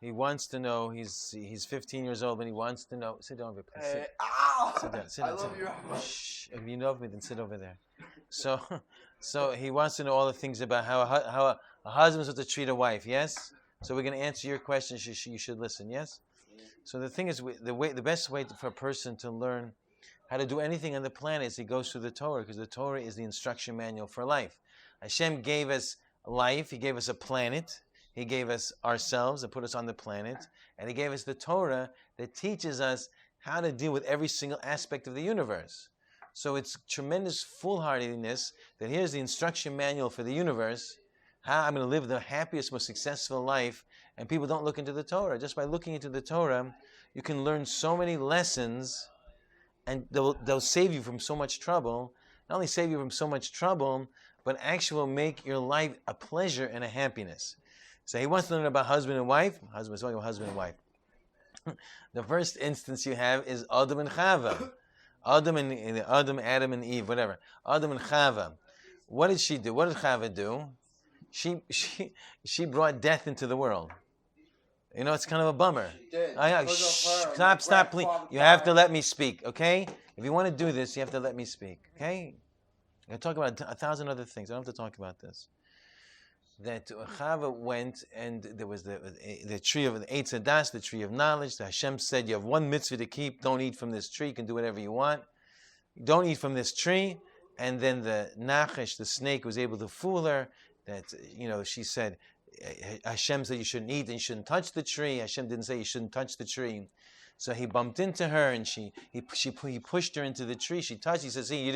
He wants to know. He's 15 years old, and he wants to know. Sit down over, please. Sit down. Sit I down. love you, Rabbi. Shh. If you know me, then sit over there. So, so he wants to know all the things about how a husband's supposed to treat a wife. Yes. So we're going to answer your questions. You should listen. Yes. So the thing is, the best way for a person to learn how to do anything on the planet is he goes through the Torah, because the Torah is the instruction manual for life. Hashem gave us life. He gave us a planet. He gave us ourselves and put us on the planet. And He gave us the Torah that teaches us how to deal with every single aspect of the universe. So it's tremendous foolhardiness that here's the instruction manual for the universe, how I'm going to live the happiest, most successful life, and people don't look into the Torah. Just by looking into the Torah, you can learn so many lessons, and they'll save you from so much trouble. Not only save you from so much trouble, but actually will make your life a pleasure and a happiness. So he wants to learn about husband and wife. Husband's talking about husband and wife. The first instance you have is Adam and Chava. Adam, Adam and Eve, whatever. Adam and Chava. What did she do? What did Chava do? She brought death into the world. You know, it's kind of a bummer. Stop, please. You have to let me speak, okay? If you want to do this, you have to let me speak, okay? I can talk about 1,000 other things. I don't have to talk about this. That Chava went, and there was the tree of the Eitz Hadas, the tree of knowledge. The Hashem said, you have one mitzvah to keep. Don't eat from this tree. You can do whatever you want. Don't eat from this tree. And then the Nachash, the snake, was able to fool her. That, she said, Hashem said you shouldn't eat and you shouldn't touch the tree. Hashem didn't say you shouldn't touch the tree. So he bumped into her, and he pushed her into the tree. She touched. He says, "See, you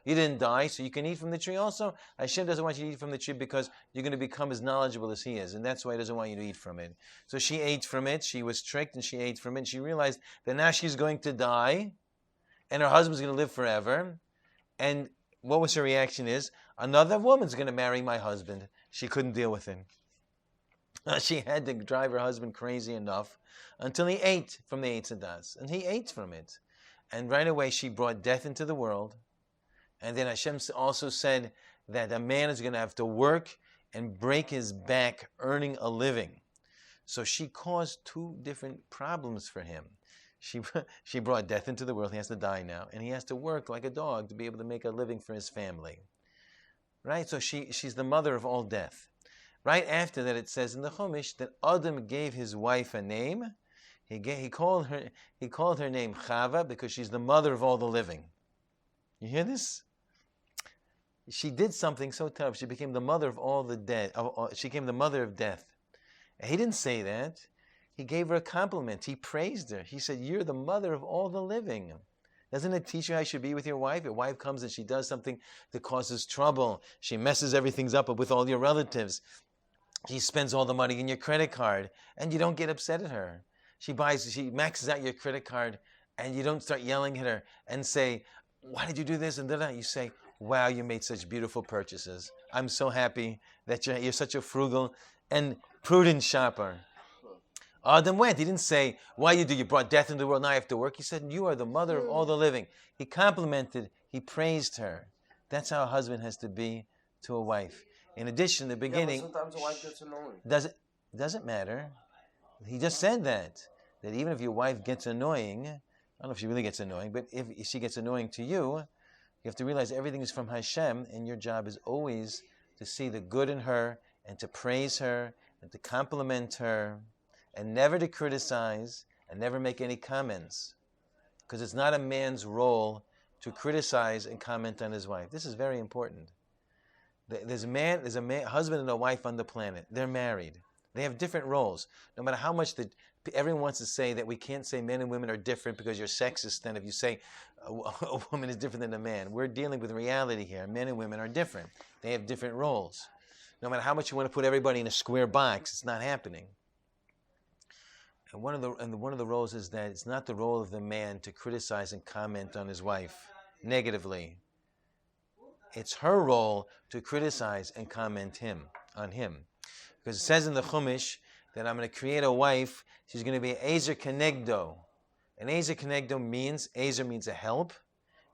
didn't die, so you can eat from the tree also." Hashem doesn't want you to eat from the tree because you're going to become as knowledgeable as He is, and that's why He doesn't want you to eat from it. So she ate from it. She was tricked, and she ate from it. And she realized that now she's going to die, and her husband's going to live forever. And what was her reaction? Is another woman's going to marry my husband. She couldn't deal with him. She had to drive her husband crazy enough until he ate from the Eitz Hadas. And he ate from it. And right away she brought death into the world. And then Hashem also said that a man is going to have to work and break his back earning a living. So she caused two different problems for him. She brought death into the world. He has to die now. And he has to work like a dog to be able to make a living for his family. Right? So she's the mother of all death. Right after that, it says in the Chumash that Adam gave his wife a name. He called her name Chava because she's the mother of all the living. You hear this? She did something so tough. She became the mother of all the dead. She became the mother of death. And he didn't say that. He gave her a compliment. He praised her. He said, "You're the mother of all the living." Doesn't it teach you how you should be with your wife? Your wife comes and she does something that causes trouble. She messes everything up with all your relatives. She spends all the money in your credit card, and you don't get upset at her. She maxes out your credit card, and you don't start yelling at her and say, "Why did you do this?" And then you say, "Wow, you made such beautiful purchases. I'm so happy that you're such a frugal and prudent shopper." Adam went. He didn't say, "Why you brought death into the world, now I have to work." He said, "You are the mother of all the living." He complimented, he praised her. That's how a husband has to be to a wife. In addition, in the beginning, but sometimes a wife gets annoying. Doesn't matter. He just said that even if your wife gets annoying, I don't know if she really gets annoying, but if she gets annoying to you, you have to realize everything is from Hashem, and your job is always to see the good in her and to praise her and to compliment her and never to criticize and never make any comments, because it's not a man's role to criticize and comment on his wife. This is very important. There's a husband and a wife on the planet. They're married. They have different roles. No matter how much everyone wants to say that we can't say men and women are different because you're sexist, then if you say a woman is different than a man. We're dealing with reality here. Men and women are different. They have different roles. No matter how much you want to put everybody in a square box, it's not happening. And one of the roles is that it's not the role of the man to criticize and comment on his wife negatively. It's her role to criticize and comment on him. Because it says in the Chumash that I'm going to create a wife. She's going to be Ezer Kenegdo. And Ezer Kenegdo means a help.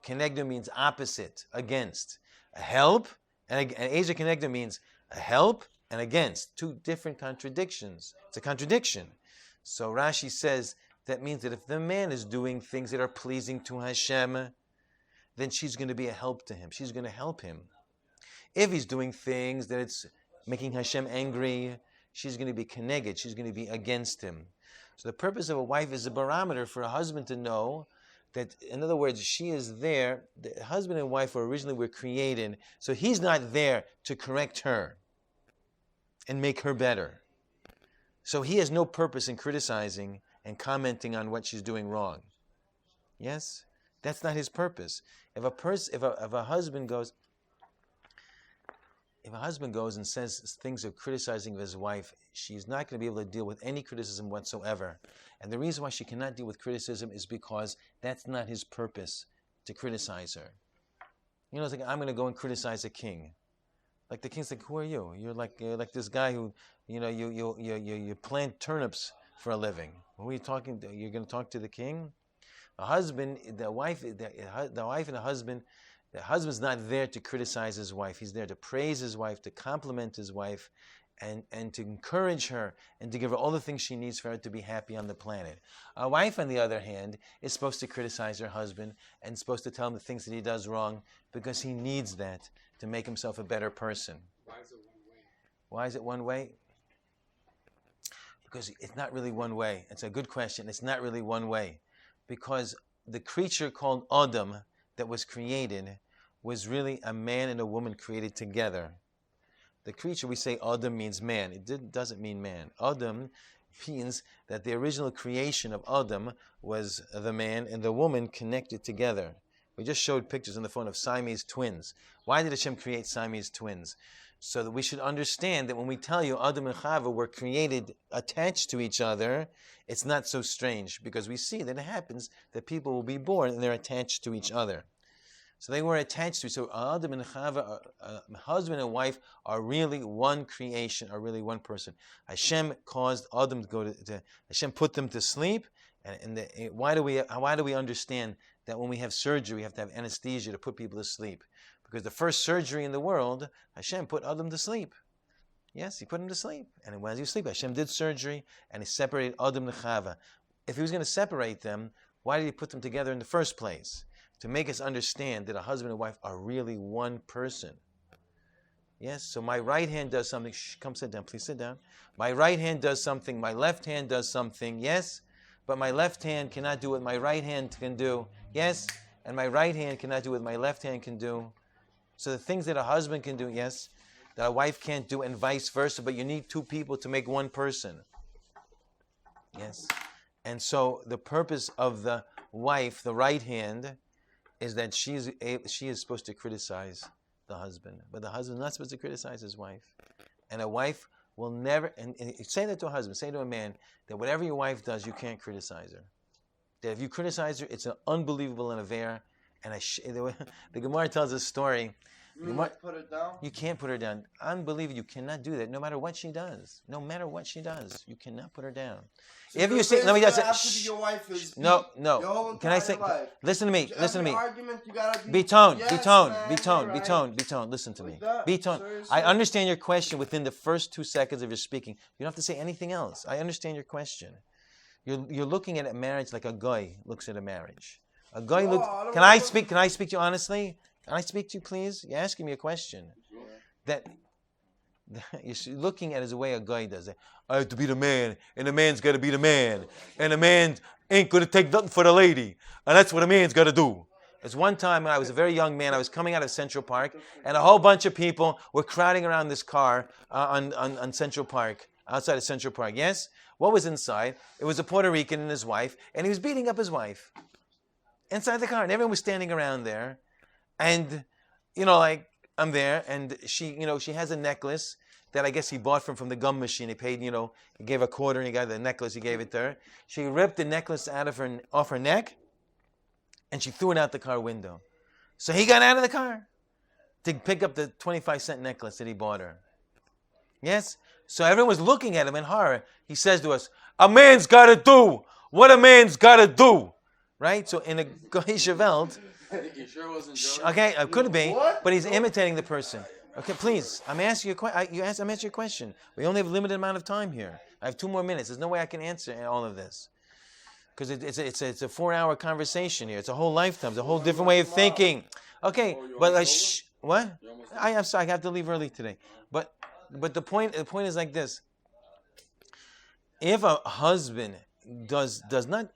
Kenegdo means opposite, against. A help, and Ezer Kenegdo means a help and against. Two different contradictions. It's a contradiction. So Rashi says that means that if the man is doing things that are pleasing to Hashem, then she's going to be a help to him. She's going to help him. If he's doing things that it's making Hashem angry, she's going to be keneged. She's going to be against him. So the purpose of a wife is a barometer for a husband to know that, in other words, she is there. The husband and wife originally were created, so he's not there to correct her and make her better. So he has no purpose in criticizing and commenting on what she's doing wrong. Yes? That's not his purpose. If a husband goes and says things of criticizing of his wife, she's not going to be able to deal with any criticism whatsoever. And the reason why she cannot deal with criticism is because that's not his purpose, to criticize her. You know, it's like, I'm going to go and criticize a king. Like the king's like, who are you? You're like this guy who, you plant turnips for a living. Who are you talking to? You're going to talk to the king? The husband, the wife and the husband's not there to criticize his wife. He's there to praise his wife, to compliment his wife, and to encourage her and to give her all the things she needs for her to be happy on the planet. A wife, on the other hand, is supposed to criticize her husband and supposed to tell him the things that he does wrong because he needs that to make himself a better person. Why is it one way? Why is it one way? Because it's not really one way. It's a good question. It's not really one way. Because the creature called Adam that was created was really a man and a woman created together. The creature, we say Adam means man. It doesn't mean man. Adam means that the original creation of Adam was the man and the woman connected together. We just showed pictures on the phone of Siamese twins. Why did Hashem create Siamese twins? So that we should understand that when we tell you Adam and Chava were created attached to each other, it's not so strange, because we see that it happens that people will be born and they're attached to each other. So they were attached to. So Adam and Chava, husband and wife, are really one creation, are really one person. Hashem caused Adam to go to Hashem put them to sleep. Why do we understand that when we have surgery, we have to have anesthesia to put people to sleep? Because the first surgery in the world, Hashem put Adam to sleep. Yes, he put him to sleep. And when he sleep, Hashem did surgery and he separated Adam and Chava. If he was going to separate them, why did he put them together in the first place? To make us understand that a husband and wife are really one person. Yes, so my right hand does something. Shh, come sit down, please sit down. My right hand does something. My left hand does something. Yes, but my left hand cannot do what my right hand can do. Yes, and my right hand cannot do what my left hand can do. So the things that a husband can do, yes, that a wife can't do, and vice versa, but you need two people to make one person. Yes. And so the purpose of the wife, the right hand, is that she is supposed to criticize the husband. But the husband is not supposed to criticize his wife. And a wife will never, and say that to a husband, say to a man, that whatever your wife does, you can't criticize her. That if you criticize her, it's an unbelievable and affair. And the Gemara tells a story. You might put her down? You can't put her down. Unbelievable. You cannot do that, no matter what she does. No matter what she does, you cannot put her down. So if you say, let me just say, your wife is no. Can I say? Listen to me. Listen to me. Be toned. Be toned. Be toned. Be toned. Be toned. Listen to me. Be toned. I understand your question within the first 2 seconds of your speaking. You don't have to say anything else. I understand your question. You're looking at a marriage like a guy looks at a marriage. A guy looks. Can I speak to you honestly? Can I speak to you, please? You're asking me a question. That you're looking at it as the way a guy does it. I have to be the man, and the man's got to be the man, and the man ain't going to take nothing for the lady, and that's what a man's got to do. There's one time when I was a very young man, I was coming out of Central Park, and a whole bunch of people were crowding around this car on Central Park, outside of Central Park. Yes? What was inside? It was a Puerto Rican and his wife, and he was beating up his wife inside the car, and everyone was standing around there. And, I'm there, and she has a necklace that I guess he bought from the gum machine. He paid, he gave a quarter, and he got the necklace, he gave it to her. She ripped the necklace off her neck, and she threw it out the car window. So he got out of the car to pick up the 25-cent necklace that he bought her. Yes? So everyone was looking at him in horror. He says to us, a man's got to do what a man's got to do. Right? So in a Goyish Welt, You sure wasn't joking? okay, it could be, but he's imitating the person. Okay, please, I'm asking you a question. We only have a limited amount of time here. I have 2 more minutes. There's no way I can answer all of this. Because it's a 4-hour conversation here. It's a whole lifetime. It's a whole different way of thinking. Okay, but what? I'm sorry. I have to leave early today. But the point is like this. If a husband does not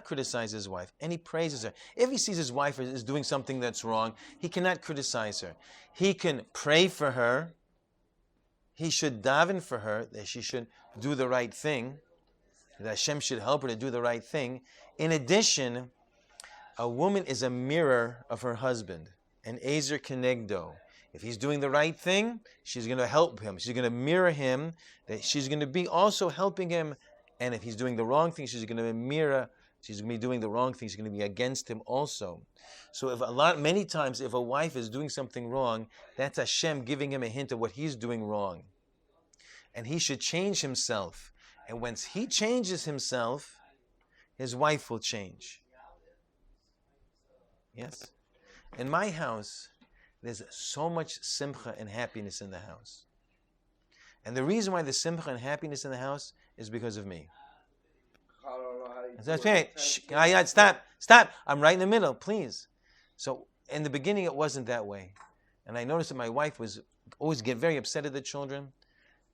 criticize his wife and he praises her, if he sees his wife is doing something that's wrong, he cannot criticize her. He can pray for her. He should daven for her that she should do the right thing, that Hashem should help her to do the right thing. In addition, a woman is a mirror of her husband, an ezer kenegdo. If he's doing the right thing, she's going to help him. She's going to mirror him. That she's going to be also helping him. And if he's doing the wrong thing, she's going to mirror. She's going to be doing the wrong thing. She's going to be against him also. So many times, if a wife is doing something wrong, that's Hashem giving him a hint of what he's doing wrong, and he should change himself. And once he changes himself, his wife will change. Yes, in my house, there's so much simcha and happiness in the house. And the reason why there's simcha and happiness in the house is because of me. Stop. I'm right in the middle, please. So in the beginning, it wasn't that way. And I noticed that my wife was always get very upset at the children.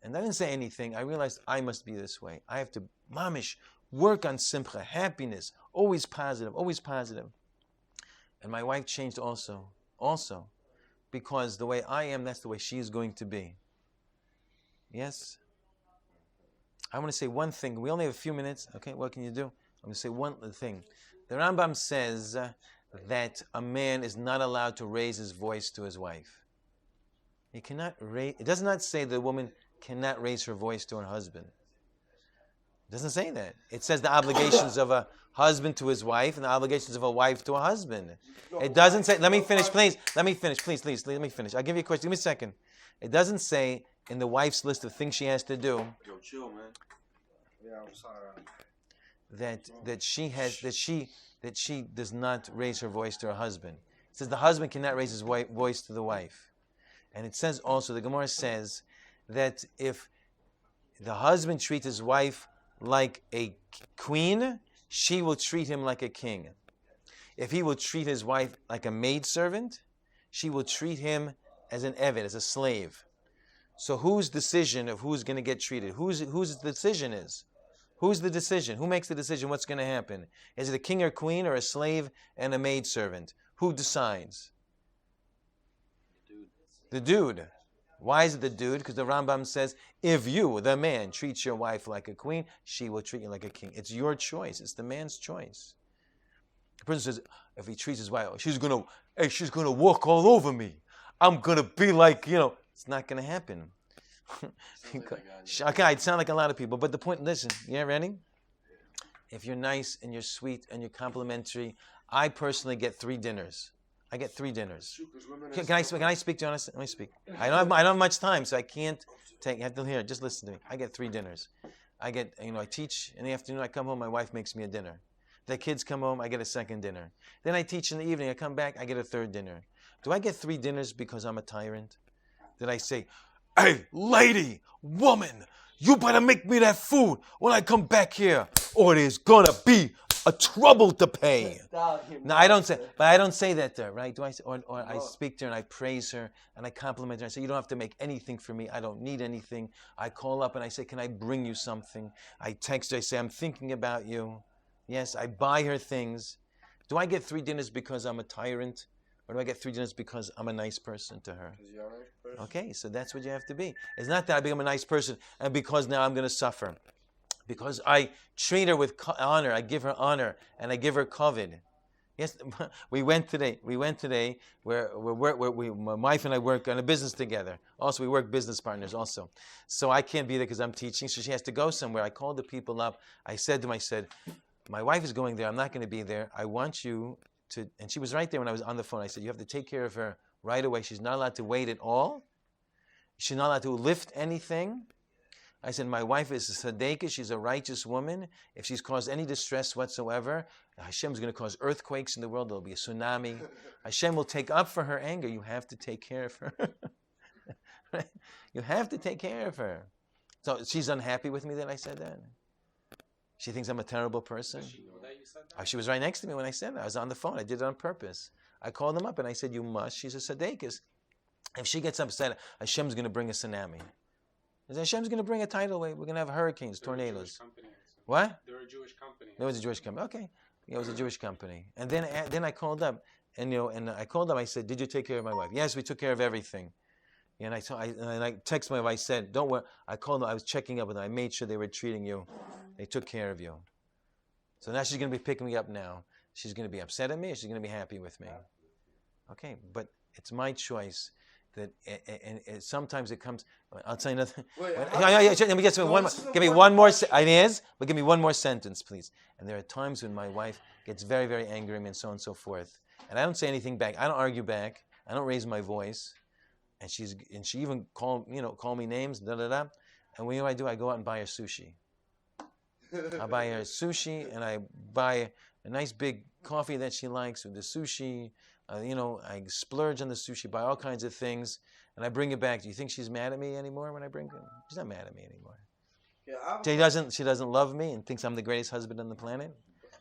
And I didn't say anything. I realized I must be this way. I have to, mamish, work on simcha, happiness, always positive, always positive. And my wife changed also. Because the way I am, that's the way she is going to be. Yes? I want to say one thing. We only have a few minutes. Okay, what can you do? I'm going to say one thing. The Rambam says that a man is not allowed to raise his voice to his wife. He cannot raise. It does not say the woman cannot raise her voice to her husband. It doesn't say that. It says the obligations of a husband to his wife and the obligations of a wife to a husband. It doesn't say, let me finish, please. Let me finish. I'll give you a question. Give me a second. It doesn't say in the wife's list of things she has to do. Yo, chill, man. Yeah, I'm sorry. That she does not raise her voice to her husband. It says the husband cannot raise his voice to the wife. And it says also, the Gemara says that if the husband treats his wife like a queen, she will treat him like a king. If he will treat his wife like a maidservant, she will treat him as an eved, as a slave. So whose decision of who's going to get treated? Whose decision is? Who's the decision? Who makes the decision what's going to happen? Is it a king or queen or a slave and a maidservant? Who decides? The dude. Why is it the dude? Because the Rambam says, if you, the man, treats your wife like a queen, she will treat you like a king. It's your choice. It's the man's choice. The person says, if he treats his wife, she's gonna walk all over me. I'm gonna be like, it's not gonna happen. Okay, I sound like a lot of people, but the point, listen, yeah, ready? If you're nice and you're sweet and you're complimentary, I personally get 3 dinners. I get 3 dinners. Can I speak to you honestly? Let me speak. I don't have much time, so I can't take. You have to hear. Just listen to me. I get 3 dinners. I get, I teach in the afternoon. I come home. My wife makes me a dinner. The kids come home. I get a second dinner. Then I teach in the evening. I come back. I get a 3rd dinner. Do I get 3 dinners because I'm a tyrant? Did I say, hey, lady, woman, you better make me that food when I come back here, or there's gonna be a trouble to pay? No, I don't say that to her, right? Do I say, or I speak to her and I praise her and I compliment her. I say, you don't have to make anything for me. I don't need anything. I call up and I say, can I bring you something? I text her. I say, I'm thinking about you. Yes, I buy her things. Do I get 3 dinners because I'm a tyrant? Or do I get 3 dinners because I'm a nice person to her? Okay, so that's what you have to be. It's not that I become a nice person and because now I'm going to suffer. Because I treat her with honor, I give her honor, and I give her kavod. Yes, we went today. Where my wife and I work on a business together. Also, we work business partners. Also, so I can't be there because I'm teaching. So she has to go somewhere. I called the people up. I said to them, my wife is going there. I'm not going to be there. I want you to. And she was right there when I was on the phone. I said, you have to take care of her right away. She's not allowed to wait at all. She's not allowed to lift anything. I said, my wife is a tzaddikas, she's a righteous woman. If she's caused any distress whatsoever, Hashem is going to cause earthquakes in the world. There'll be a tsunami. Hashem will take up for her anger. You have to take care of her. Right? You have to take care of her. So she's unhappy with me that I said that? She thinks I'm a terrible person? Does she know that you said that? She was right next to me when I said that. I was on the phone. I did it on purpose. I called them up and I said, you must. She's a Sadekis. If she gets upset, Hashem's going to bring a tsunami. Hashem's going to bring a tidal wave. We're going to have hurricanes, tornadoes. What? They're a Jewish company. There was a Jewish company. Okay. Yeah, it was a Jewish company. And then I called up, and I called up. I said, "Did you take care of my wife?" Yes, we took care of everything. And I texted my wife. I said, "Don't worry." I called them. I was checking up with them. I made sure they were treating you. They took care of you. So now she's going to be picking me up now. She's going to be upset at me, or she's going to be happy with me. Okay, but it's my choice. That and sometimes it comes. I'll tell you nothing. Let me get to one more. Give me one more. It is, but give me one more sentence, please. And there are times when my wife gets very, very angry at me and so on and so forth. And I don't say anything back. I don't argue back. I don't raise my voice. And she even call me names. Da da da. And when I do, I go out and buy her sushi. I buy her sushi, and I buy a nice big coffee that she likes with the sushi. I splurge on the sushi, buy all kinds of things, and I bring it back. Do you think she's mad at me anymore when I bring it? She's not mad at me anymore. Yeah, she doesn't love me and thinks I'm the greatest husband on the planet?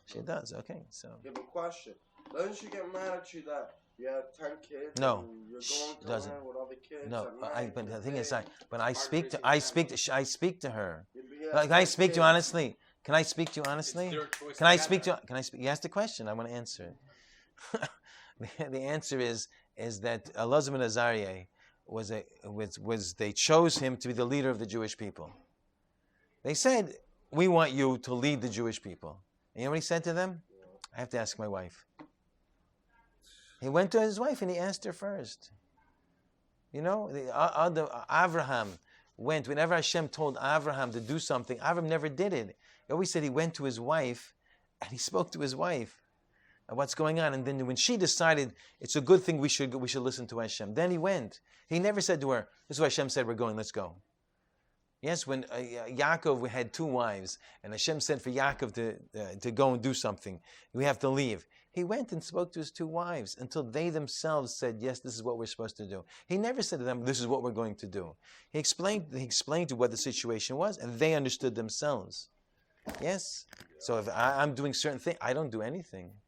She does, okay. So. Yeah, but question. Doesn't she get mad at you that you have 10 kids? No. And you're going to doesn't. her with other kids? No, but the thing is, I speak to her. Can I speak to you honestly? Can I speak to you honestly? Can I speak to you? You asked the question. I want to answer it. The answer is that Elazar ben Azariah was they chose him to be the leader of the Jewish people. They said, "We want you to lead the Jewish people." And you know what he said to them? I have to ask my wife. He went to his wife and he asked her first. Abraham went, whenever Hashem told Abraham to do something, Abraham never did it. He always said he went to his wife and he spoke to his wife. What's going on? And then when she decided it's a good thing, we should listen to Hashem. Then he went. He never said to her, "This is what Hashem said. We're going. Let's go." Yes, when Yaakov had 2 wives, and Hashem said for Yaakov to go and do something, we have to leave. He went and spoke to his 2 wives until they themselves said, "Yes, this is what we're supposed to do." He never said to them, "This is what we're going to do." He explained to what the situation was, and they understood themselves. Yes. So if I'm doing certain things, I don't do anything.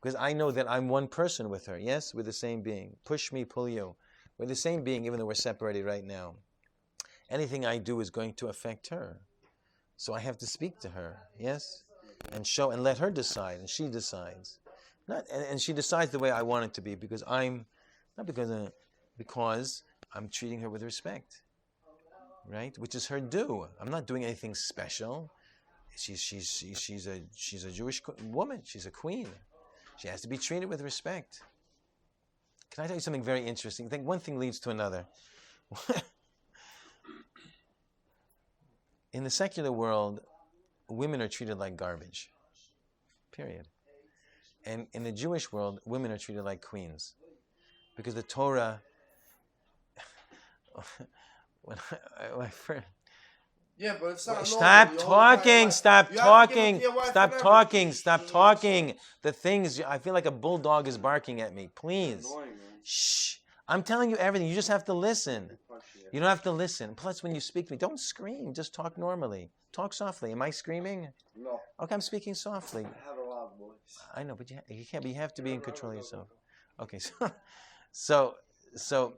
Because I know that I'm one person with her. Yes, we're the same being. Push me, pull you. We're the same being, even though we're separated right now. Anything I do is going to affect her. So I have to speak to her, yes? And let her decide, and she decides. And she decides the way I want it to be, because because I'm treating her with respect. Right? Which is her due. I'm not doing anything special. She's a Jewish woman. She's a queen. She has to be treated with respect. Can I tell you something very interesting? I think one thing leads to another. In the secular world, women are treated like garbage. Period. And in the Jewish world, women are treated like queens. Because the Torah... Yeah, but it's not Stop talking. The things, I feel like a bulldog is barking at me. Please. Annoying, Shh. I'm telling you everything. You just have to listen. You don't have to listen. Plus, when you speak to me, don't scream. Just talk normally. Talk softly. Am I screaming? No. Okay, I'm speaking softly. I have a loud voice. I know, but you can't. You have to be in control of yourself. Okay, so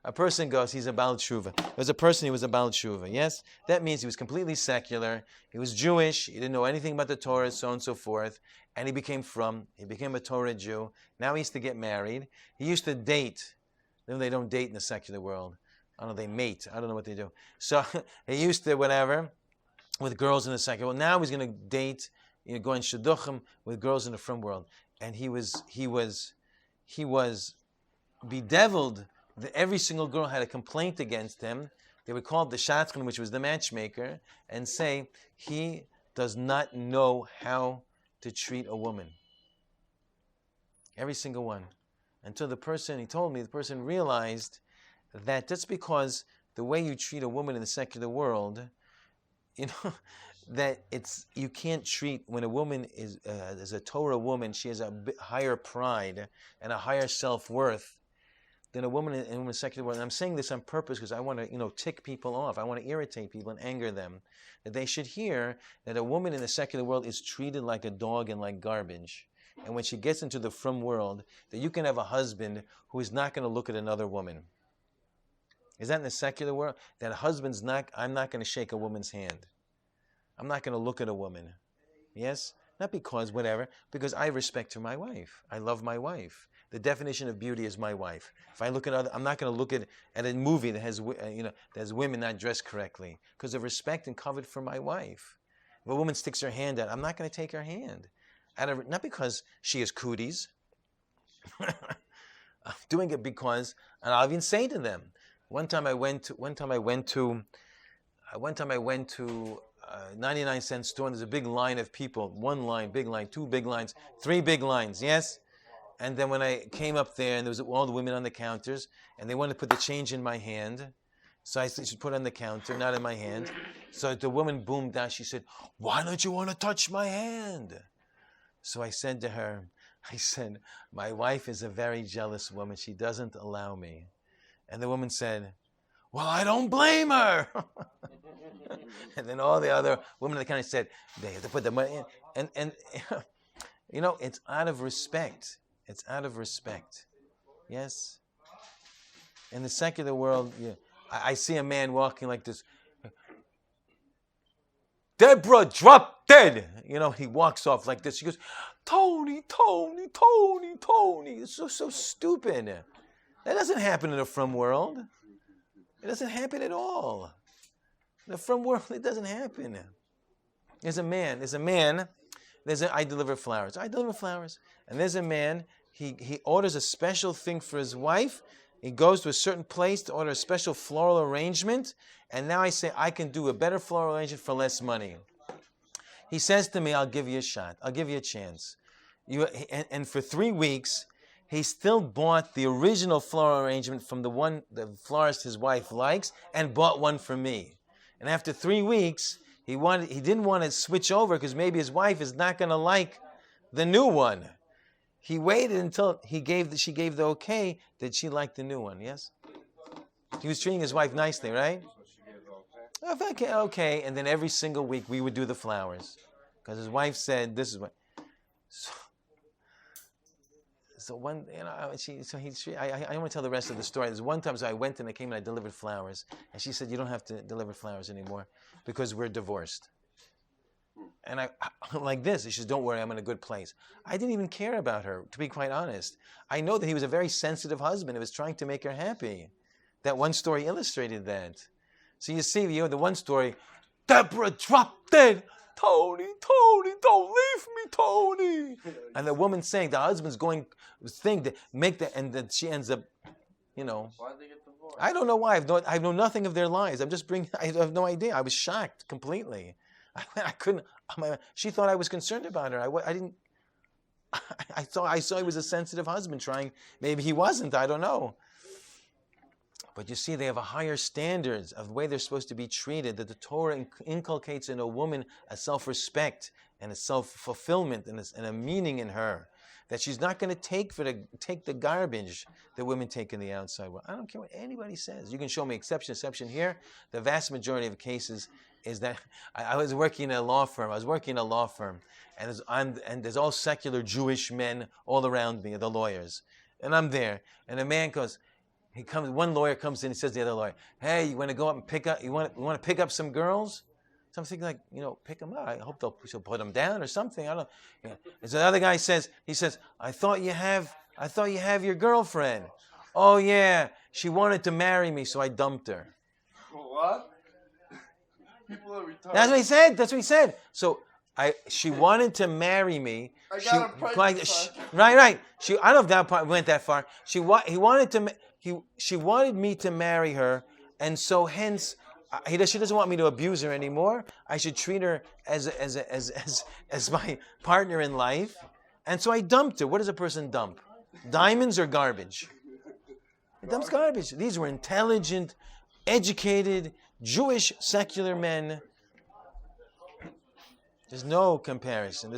a person goes, he's a Baal Tshuva. There's a person who was a Baal Tshuva, yes? That means he was completely secular. He was Jewish. He didn't know anything about the Torah, so on and so forth. And he became a Torah Jew. Now he used to get married. He used to date. They don't date in the secular world. I don't know, they mate. I don't know what they do. So he used to, whatever, with girls in the secular world. Now he's going to date, go in shidduchim with girls in the frum world. And he was bedeviled that every single girl had a complaint against him. They would call it the shatchan, which was the matchmaker, and say he does not know how to treat a woman. Every single one. Until the person realized that just because the way you treat a woman in the secular world, that you can't treat, when a woman is a Torah woman, she has a higher pride and a higher self-worth. than a woman in the secular world. And I'm saying this on purpose because I want to, tick people off. I want to irritate people and anger them. That they should hear that a woman in the secular world is treated like a dog and like garbage. And when she gets into the frum world, that you can have a husband who is not going to look at another woman. Is that in the secular world? That I'm not going to shake a woman's hand. I'm not going to look at a woman. Yes? Not because whatever, because I respect her, my wife. I love my wife. The definition of beauty is my wife. If I look at I'm not going to look at a movie that has that has women not dressed correctly because of respect and covet for my wife. If a woman sticks her hand out, I'm not going to take her hand. Not because she has cooties. I'm doing it because, and I'll even say to them. One time I went to 99-cent store, and there's a big line of people. One line, big line, two big lines, three big lines, yes? And then when I came up there, and there was all the women on the counters, and they wanted to put the change in my hand. So I said, she put it on the counter, not in my hand. So the woman boomed down. She said, "Why don't you want to touch my hand?" So I said to her, "My wife is a very jealous woman. She doesn't allow me." And the woman said, "Well, I don't blame her." And then all the other women in the counter said, they have to put the money in. And it's out of respect. It's out of respect. Yes? In the secular world, I see a man walking like this. "Deborah, drop dead." He walks off like this. He goes, "Tony, Tony, Tony, Tony." It's so stupid. That doesn't happen in the frum world. It doesn't happen at all. In the frum world, it doesn't happen. I deliver flowers. And there's a man, he orders a special thing for his wife. He goes to a certain place to order a special floral arrangement. And now I say, I can do a better floral arrangement for less money. He says to me, "I'll give you a shot. I'll give you a chance." And for 3 weeks, he still bought the original floral arrangement from the florist his wife likes and bought one for me. And after 3 weeks, he didn't want to switch over because maybe his wife is not going to like the new one. He waited until she gave the okay that she liked the new one, yes? He was treating his wife nicely, right? Okay. And then every single week we would do the flowers. Because his wife said, "This is what..." So one, I don't want to tell the rest of the story. There's one time, so I went and I came and I delivered flowers. And she said, "You don't have to deliver flowers anymore because we're divorced." And I like this. She says, "Don't worry, I'm in a good place." I didn't even care about her, to be quite honest. I know that he was a very sensitive husband who was trying to make her happy. That one story illustrated that. So you see, the one story, "Deborah, drop dead. Tony, Tony, don't leave me, Tony." And the woman saying, the husband's going thing to make that, and then she ends up, Why'd they get divorced? I don't know why. I know nothing of their lies. I have no idea. I was shocked completely. I couldn't. She thought I was concerned about her. I didn't. I saw he was a sensitive husband trying. Maybe he wasn't. I don't know. But you see, they have a higher standards of the way they're supposed to be treated, that the Torah inculcates in a woman a self-respect and a self-fulfillment and a meaning in her, that she's not going to take the garbage that women take in the outside world. I don't care what anybody says. You can show me exception here. The vast majority of cases is that I was working in a law firm. And there's all secular Jewish men all around me, the lawyers. And I'm there. And a man goes, one lawyer comes in and says to the other lawyer, "Hey, you want to go up and pick up? You want to pick up some girls?" So I'm thinking like, pick them up. I hope she'll put them down or something. I don't know. And so the other guy says, I thought you have your girlfriend." "Oh yeah, she wanted to marry me, so I dumped her." What? People are retarded. That's what he said. So she wanted to marry me. I got a pregnant. Right. I don't know if that part went that far. She wanted me to marry her, and so hence she doesn't want me to abuse her anymore. I should treat her as my partner in life, and so I dumped her. What does a person dump? Diamonds or garbage? He dumps garbage. These were intelligent, educated, Jewish secular men. There's no comparison.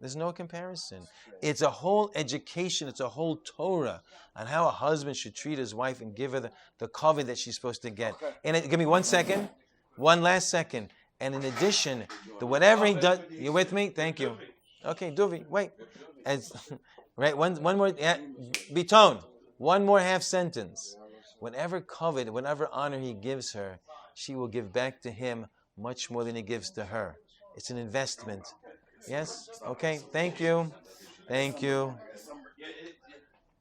There's no comparison. It's a whole education. It's a whole Torah on how a husband should treat his wife and give her the kavod that she's supposed to get. And give me 1 second. One last second. And in addition, whatever he does, you with me? Thank you. Okay, Duvi, wait. Right, one more, Biton, one more half sentence. Whatever kavod, whatever honor he gives her, she will give back to him much more than he gives to her. It's an investment. Yes? Okay, thank you. Thank you.